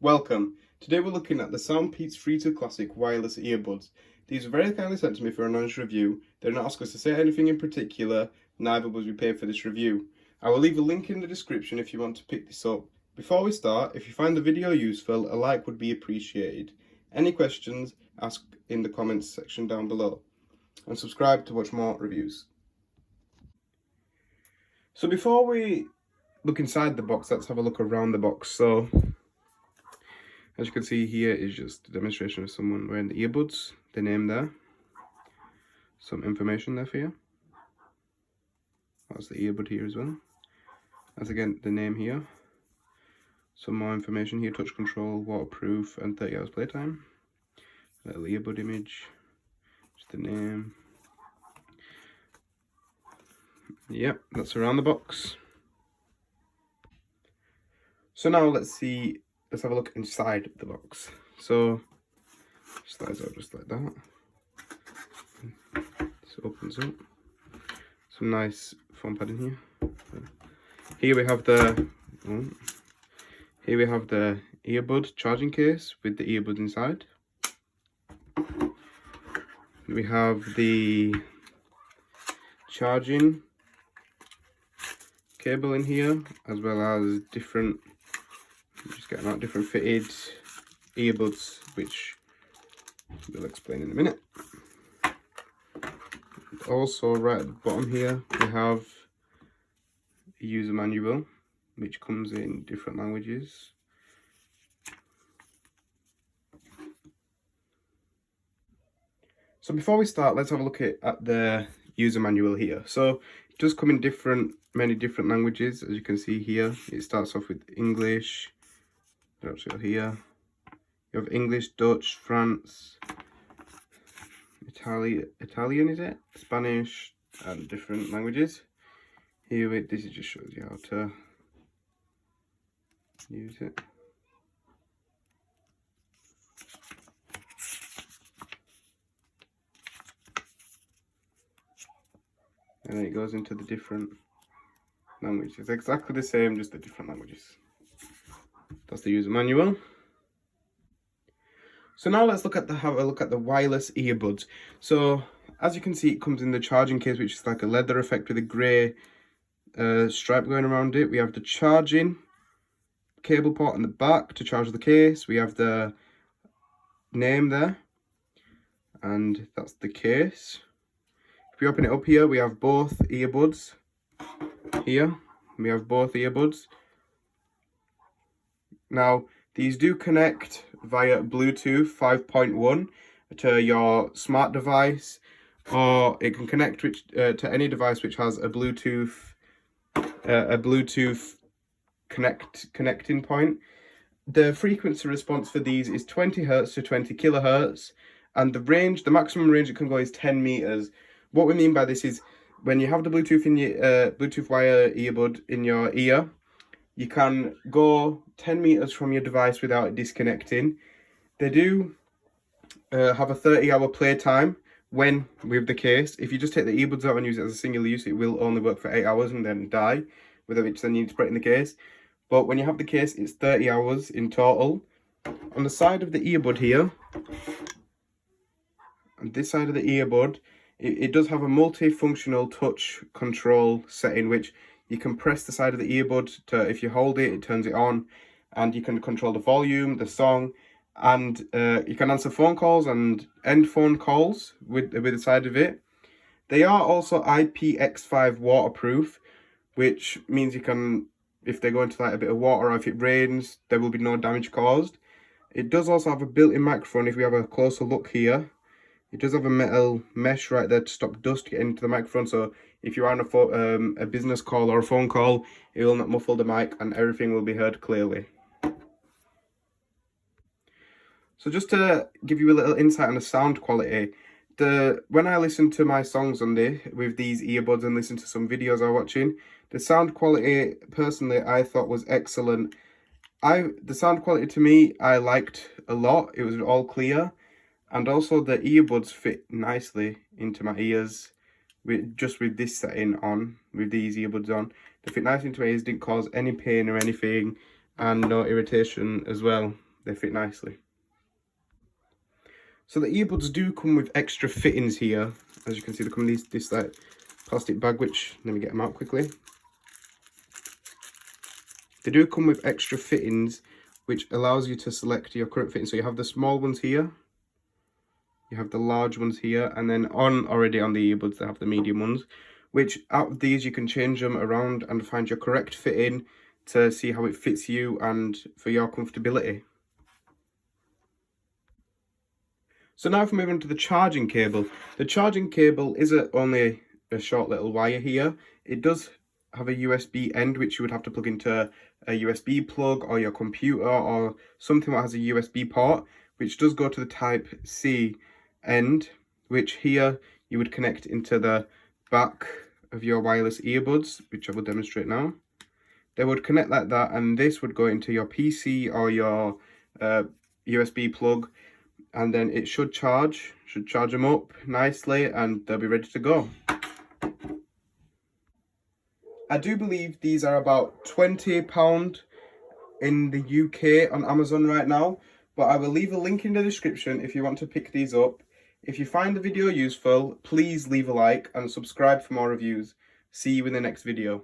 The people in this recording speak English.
Welcome. Today we're looking at the SoundPEATS Free2 Classic wireless earbuds. These were very kindly sent to me for an honest review. They did not ask us to say anything in particular, neither was we paid for this review. I will leave a link in the description if you want to pick this up. Before we start, if you find the video useful, a like would be appreciated. Any questions, ask in the comments section down below. And subscribe to watch more reviews. So before we look inside the box, let's have a look around the box. So as you can see here is just a demonstration of someone wearing the earbuds, the name there, some information there for you. That's the earbud here as well. As again, the name here. Some more information here, touch control, waterproof, and 30 hours playtime. Little earbud image, just the name. Yep, that's around the box. So now let's have a look inside the box. So slides out just like that. This opens up. Some nice foam padding here. Here we have the earbud charging case with the earbuds inside. We have the charging cable in here, as well as different fitted earbuds, which we'll explain in a minute. Also, right at the bottom here, we have a user manual, which comes in different languages. So before we start, let's have a look at the user manual here. So it does come in many different languages. As you can see here, it starts off with English. Here you have English, Dutch, France, Italian is it? Spanish, and different languages. Here this just shows you how to use it. And then it goes into the different languages. It's exactly the same, just the different languages. That's the user manual. So now let's have a look at the wireless earbuds. So as you can see, it comes in the charging case, which is like a leather effect with a grey stripe going around it. We have the charging cable port in the back to charge the case. We have the name there, and that's the case. If we open it up here, we have both earbuds. Here we have both earbuds. Now these do connect via Bluetooth 5.1 to your smart device, or it can connect to any device which has a Bluetooth connecting point. The frequency response for these is 20 Hz to 20 kHz, and the maximum range it can go is 10 meters. What we mean by this is when you have the Bluetooth in your Bluetooth wire earbud in your ear, you can go 10 meters from your device without it disconnecting. They do have a 30-hour playtime with the case. If you just take the earbuds out and use it as a single use, it will only work for 8 hours and then die, with which then you need to put it in the case. But when you have the case, it's 30 hours in total. On the side of the earbud here, and this side of the earbud, it does have a multifunctional touch control setting, which you can press the side of the earbud to, if you hold it, it turns it on, and you can control the volume, the song, and you can answer phone calls and end phone calls with the side of it. They are also IPX5 waterproof, which means you can, if they go into like a bit of water or if it rains, there will be no damage caused. It does also have a built-in microphone. If we have a closer look here, it does have a metal mesh right there to stop dust getting into the microphone, so if you're on a business call or a phone call, it will not muffle the mic and everything will be heard clearly. So just to give you a little insight on the sound quality, when I listen to my songs with these earbuds and listen to some videos I'm watching, the sound quality, personally, I thought was excellent. The sound quality to me, I liked a lot. It was all clear. And also the earbuds fit nicely into my ears with this setting on, with these earbuds on. They fit nicely into my ears, didn't cause any pain or anything, and no irritation as well. they fit nicely. So the earbuds do come with extra fittings here. As you can see, they come in this like plastic bag, which, let me get them out quickly. They do come with extra fittings, which allows you to select your current fitting. So you have the small ones here, you have the large ones here, and then already on the earbuds they have the medium ones, which out of these you can change them around and find your correct fitting to see how it fits you and for your comfortability. So now if we move on to the charging cable. The charging cable is only a short little wire here. It does have a USB end, which you would have to plug into a USB plug or your computer or something that has a USB port, which does go to the Type-C end, which here you would connect into the back of your wireless earbuds, which I will demonstrate now. They would connect like that, and this would go into your PC or your USB plug, and then it should charge them up nicely and they'll be ready to go. I do believe these are about £20 in the UK on Amazon right now, but I will leave a link in the description if you want to pick these up. If you find the video useful, please leave a like and subscribe for more reviews. See you in the next video.